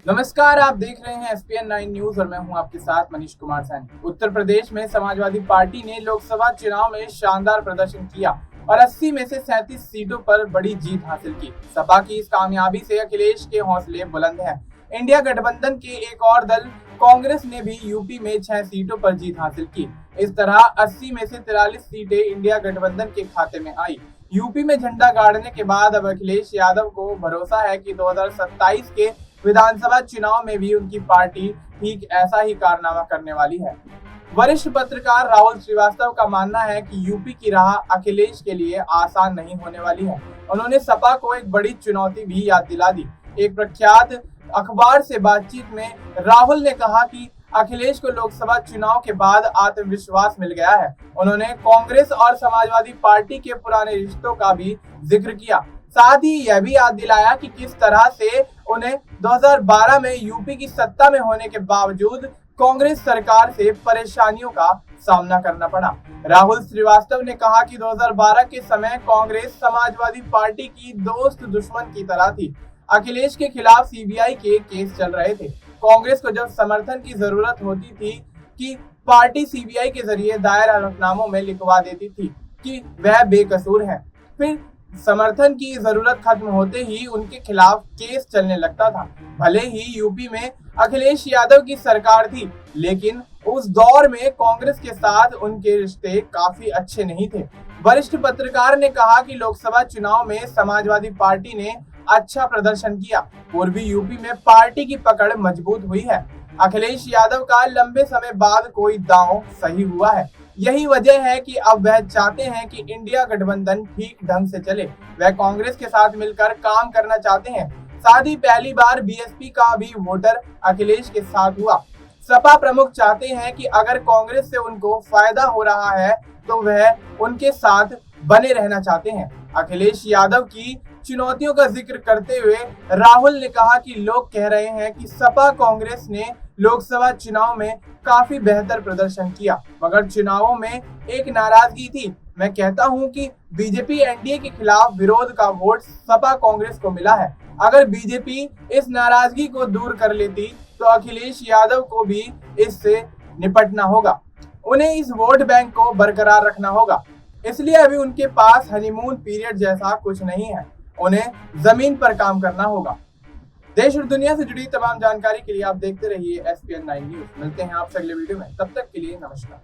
नमस्कार, आप देख रहे हैं SPN9 न्यूज और मैं हूं आपके साथ मनीष कुमार सैनी। उत्तर प्रदेश में समाजवादी पार्टी ने लोकसभा चुनाव में शानदार प्रदर्शन किया और 80 में से 37 सीटों पर बड़ी जीत हासिल की। सपा की इस कामयाबी से अखिलेश के हौसले बुलंद हैं। इंडिया गठबंधन के एक और दल कांग्रेस ने भी यूपी में 6 सीटों पर जीत हासिल की। इस तरह 80 में से 43 सीटें इंडिया गठबंधन के खाते में आई। यूपी में झंडा गाड़ने के बाद अब अखिलेश यादव को भरोसा है कि 2027 के विधानसभा चुनाव में भी उनकी पार्टी ठीक ऐसा ही कारनामा करने वाली है। वरिष्ठ पत्रकार राहुल श्रीवास्तव का मानना है कि यूपी की राह अखिलेश के लिए आसान नहीं होने वाली है। उन्होंने सपा को एक बड़ी चुनौती भी याद दिला दी। एक प्रख्यात अखबार से बातचीत में राहुल ने कहा कि अखिलेश को लोकसभा चुनाव के बाद आत्मविश्वास मिल गया है। उन्होंने कांग्रेस और समाजवादी पार्टी के पुराने रिश्तों का भी जिक्र किया। साथ ही यह भी याद दिलाया कि किस तरह से उन्हें 2012 में यूपी की सत्ता में होने के बावजूद कांग्रेस सरकार से परेशानियों का सामना करना पड़ा। राहुल श्रीवास्तव ने कहा कि 2012 के समय कांग्रेस समाजवादी पार्टी की दोस्त दुश्मन की तरह थी। अखिलेश के खिलाफ सीबीआई के केस चल रहे थे। कांग्रेस को जब समर्थन की जरूरत होती थी कि पार्टी सीबीआई के जरिए दायर हलफनामों में लिखवा देती थी कि वह बेकसूर है। फिर समर्थन की जरूरत खत्म होते ही उनके खिलाफ केस चलने लगता था। भले ही यूपी में अखिलेश यादव की सरकार थी, लेकिन उस दौर में कांग्रेस के साथ उनके रिश्ते काफी अच्छे नहीं थे। वरिष्ठ पत्रकार ने कहा कि लोकसभा चुनाव में समाजवादी पार्टी ने अच्छा प्रदर्शन किया। पूर्वी यूपी में पार्टी की पकड़ मजबूत हुई है। अखिलेश यादव का लंबे समय बाद कोई दांव सही हुआ है। यही वजह है कि अब वह चाहते हैं कि इंडिया गठबंधन ठीक ढंग से चले। वह कांग्रेस के साथ मिलकर काम करना चाहते हैं। साथ ही पहली बार बीएसपी का भी वोटर अखिलेश के साथ हुआ। सपा प्रमुख चाहते हैं कि अगर कांग्रेस से उनको फायदा हो रहा है तो वह उनके साथ बने रहना चाहते हैं। अखिलेश यादव की चुनौतियों का जिक्र करते हुए राहुल ने कहा कि लोग कह रहे हैं कि सपा कांग्रेस ने लोकसभा चुनाव में काफी बेहतर प्रदर्शन किया, मगर चुनावों में एक नाराजगी थी। मैं कहता हूं कि बीजेपी एनडीए के खिलाफ विरोध का वोट सपा कांग्रेस को मिला है। अगर बीजेपी इस नाराजगी को दूर कर लेती तो अखिलेश यादव को भी इससे निपटना होगा। उन्हें इस वोट बैंक को बरकरार रखना होगा। इसलिए अभी उनके पास हनीमून पीरियड जैसा कुछ नहीं है। उन्हें जमीन पर काम करना होगा। देश और दुनिया से जुड़ी तमाम जानकारी के लिए आप देखते रहिए SPN9 न्यूज। मिलते हैं आपसे अगले वीडियो में। तब तक के लिए नमस्कार।